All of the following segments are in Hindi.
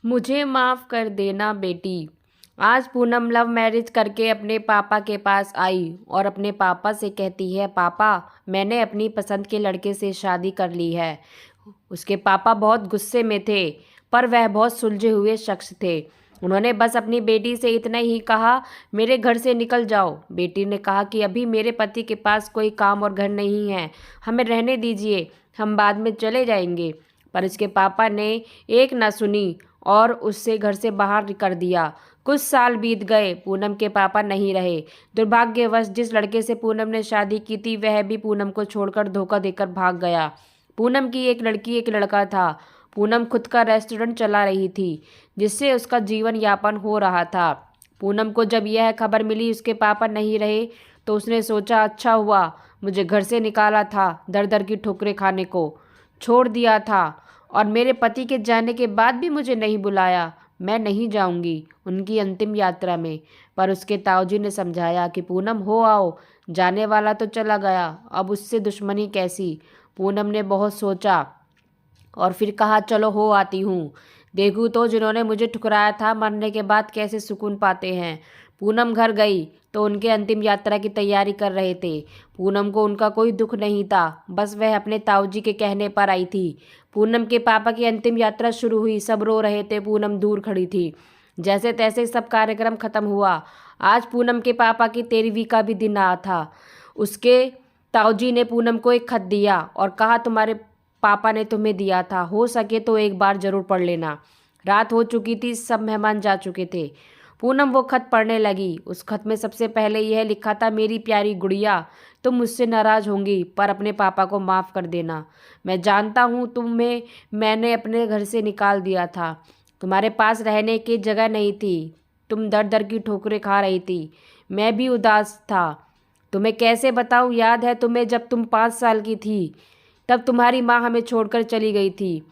मुझे माफ़ कर देना बेटी। आज पूनम लव मैरिज करके अपने पापा के पास आई और अपने पापा से कहती है, पापा मैंने अपनी पसंद के लड़के से शादी कर ली है। उसके पापा बहुत गुस्से में थे, पर वह बहुत सुलझे हुए शख्स थे। उन्होंने बस अपनी बेटी से इतना ही कहा, मेरे घर से निकल जाओ। बेटी ने कहा कि अभी मेरे पति के पास कोई काम और घर नहीं है, हमें रहने दीजिए, हम बाद में चले जाएंगे। पर उसके पापा ने एक न सुनी और उससे घर से बाहर कर दिया। कुछ साल बीत गए, पूनम के पापा नहीं रहे। दुर्भाग्यवश जिस लड़के से पूनम ने शादी की थी वह भी पूनम को छोड़कर धोखा देकर भाग गया। पूनम की एक लड़की एक लड़का था। पूनम खुद का रेस्टोरेंट चला रही थी, जिससे उसका जीवन यापन हो रहा था। पूनम को जब यह खबर मिली उसके पापा नहीं रहे, तो उसने सोचा, अच्छा हुआ मुझे घर से निकाला था, दर दर की ठोकरें खाने को छोड़ दिया था, और मेरे पति के जाने के बाद भी मुझे नहीं बुलाया। मैं नहीं जाऊंगी उनकी अंतिम यात्रा में। पर उसके ताऊजी ने समझाया कि पूनम हो आओ, जाने वाला तो चला गया, अब उससे दुश्मनी कैसी। पूनम ने बहुत सोचा और फिर कहा, चलो हो आती हूँ, देखूँ तो जिन्होंने मुझे ठुकराया था मरने के बाद कैसे सुकून पाते हैं। पूनम घर गई तो उनके अंतिम यात्रा की तैयारी कर रहे थे। पूनम को उनका कोई दुख नहीं था, बस वह अपने ताऊजी के कहने पर आई थी। पूनम के पापा की अंतिम यात्रा शुरू हुई, सब रो रहे थे, पूनम दूर खड़ी थी। जैसे तैसे सब कार्यक्रम खत्म हुआ। आज पूनम के पापा की 13वीं का भी दिन आ था। उसके ताऊजी ने पूनम को एक खत दिया और कहा, तुम्हारे पापा ने तुम्हें दिया था, हो सके तो एक बार जरूर पढ़ लेना। रात हो चुकी थी, सब मेहमान जा चुके थे। पूनम वो खत पढ़ने लगी। उस खत में सबसे पहले यह लिखा था, मेरी प्यारी गुड़िया, तुम मुझसे नाराज़ होंगी पर अपने पापा को माफ़ कर देना। मैं जानता हूँ तुम्हें मैंने अपने घर से निकाल दिया था, तुम्हारे पास रहने की जगह नहीं थी, तुम दर दर की ठोकरें खा रही थी, मैं भी उदास था। तुम्हें कैसे बताऊँ, याद है तुम्हें जब तुम 5 साल की थी, तब तुम्हारी माँ हमें छोड़कर चली गई थी।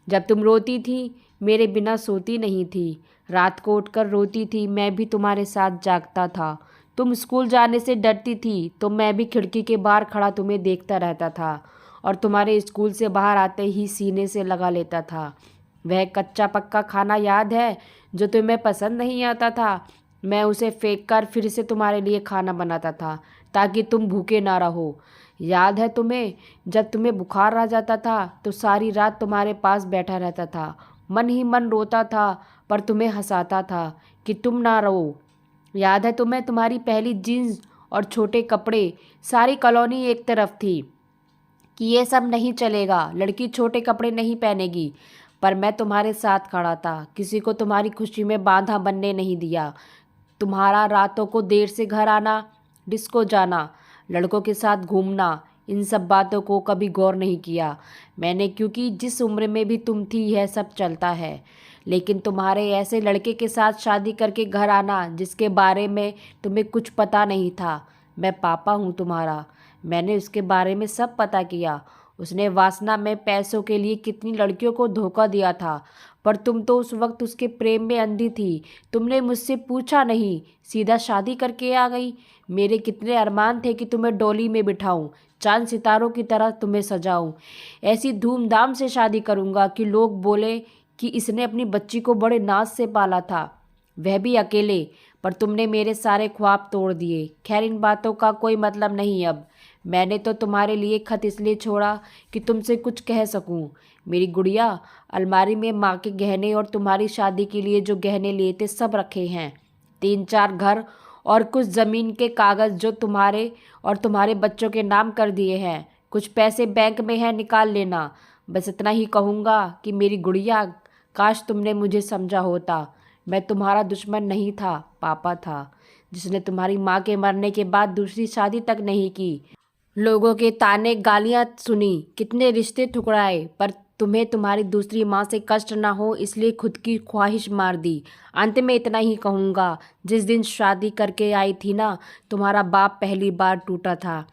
जब तुम रोती थी, मेरे बिना सोती नहीं थी, रात को उठकर रोती थी, मैं भी तुम्हारे साथ जागता था। तुम स्कूल जाने से डरती थी तो मैं भी खिड़की के बाहर खड़ा तुम्हें देखता रहता था और तुम्हारे स्कूल से बाहर आते ही सीने से लगा लेता था। वह कच्चा पक्का खाना याद है जो तुम्हें पसंद नहीं आता था, मैं उसे फेंक कर फिर से तुम्हारे लिए खाना बनाता था ताकि तुम भूखे ना रहो। याद है तुम्हें जब तुम्हें बुखार आ जाता था तो सारी रात तुम्हारे पास बैठा रहता था, मन ही मन रोता था पर तुम्हें हंसाता था कि तुम ना रो। याद है तुम्हें तुम्हारी पहली जीन्स और छोटे कपड़े, सारी कॉलोनी एक तरफ थी कि ये सब नहीं चलेगा, लड़की छोटे कपड़े नहीं पहनेगी। पर मैं तुम्हारे साथ खड़ा था, किसी को तुम्हारी खुशी में बांधा बनने नहीं दिया। तुम्हारा रातों को देर से घर आना, डिस्को जाना, लड़कों के साथ घूमना, इन सब बातों को कभी गौर नहीं किया मैंने, क्योंकि जिस उम्र में भी तुम थी यह सब चलता है। लेकिन तुम्हारे ऐसे लड़के के साथ शादी करके घर आना जिसके बारे में तुम्हें कुछ पता नहीं था। मैं पापा हूँ तुम्हारा, मैंने उसके बारे में सब पता किया। उसने वासना में पैसों के लिए कितनी लड़कियों को धोखा दिया था, पर तुम तो उस वक्त उसके प्रेम में अंधी थी। तुमने मुझसे पूछा नहीं, सीधा शादी करके आ गई। मेरे कितने अरमान थे कि तुम्हें डोली में बिठाऊं, चांद सितारों की तरह तुम्हें सजाऊं, ऐसी धूमधाम से शादी करूंगा कि लोग बोले कि इसने अपनी बच्ची को बड़े नाज से पाला था, वह भी अकेले। पर तुमने मेरे सारे ख्वाब तोड़ दिए। खैर इन बातों का कोई मतलब नहीं अब। मैंने तो तुम्हारे लिए खत इसलिए छोड़ा कि तुमसे कुछ कह सकूं। मेरी गुड़िया, अलमारी में माँ के गहने और तुम्हारी शादी के लिए जो गहने लिए थे सब रखे हैं। 3-4 घर और कुछ ज़मीन के कागज़ जो तुम्हारे और तुम्हारे बच्चों के नाम कर दिए हैं। कुछ पैसे बैंक में है, निकाल लेना। बस इतना ही कहूँगा कि मेरी गुड़िया, काश तुमने मुझे समझा होता। मैं तुम्हारा दुश्मन नहीं था, पापा था, जिसने तुम्हारी माँ के मरने के बाद दूसरी शादी तक नहीं की। लोगों के ताने गालियाँ सुनी, कितने रिश्ते ठुकराए, पर तुम्हें तुम्हारी दूसरी माँ से कष्ट ना हो इसलिए खुद की ख्वाहिश मार दी। अंत में इतना ही कहूँगा, जिस दिन शादी करके आई थी ना, तुम्हारा बाप पहली बार टूटा था।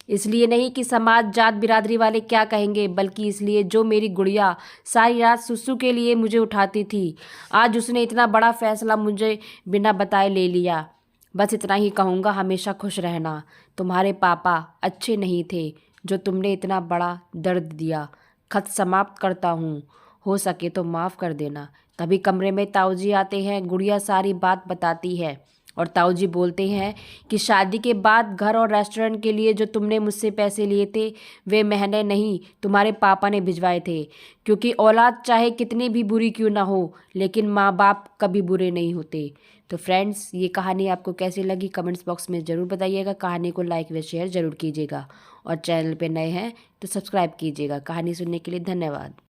इसलिए नहीं कि समाज जात बिरादरी वाले क्या कहेंगे, बल्कि इसलिए जो मेरी गुड़िया सारी रात सुसु के लिए मुझे उठाती थी, आज उसने इतना बड़ा फैसला मुझे बिना बताए ले लिया। बस इतना ही कहूँगा, हमेशा खुश रहना। तुम्हारे पापा अच्छे नहीं थे जो तुमने इतना बड़ा दर्द दिया। खत समाप्त करता हूँ, हो सके तो माफ़ कर देना। तभी कमरे में ताऊ जी आते हैं। गुड़िया सारी बात बताती है और ताऊ जी बोलते हैं कि शादी के बाद घर और रेस्टोरेंट के लिए जो तुमने मुझसे पैसे लिए थे वे मैंने नहीं, तुम्हारे पापा ने भिजवाए थे। क्योंकि औलाद चाहे कितनी भी बुरी क्यों ना हो, लेकिन माँ बाप कभी बुरे नहीं होते। तो फ्रेंड्स, ये कहानी आपको कैसी लगी कमेंट्स बॉक्स में ज़रूर बताइएगा। कहानी को लाइक व शेयर ज़रूर कीजिएगा और चैनल पे नए हैं तो सब्सक्राइब कीजिएगा। कहानी सुनने के लिए धन्यवाद।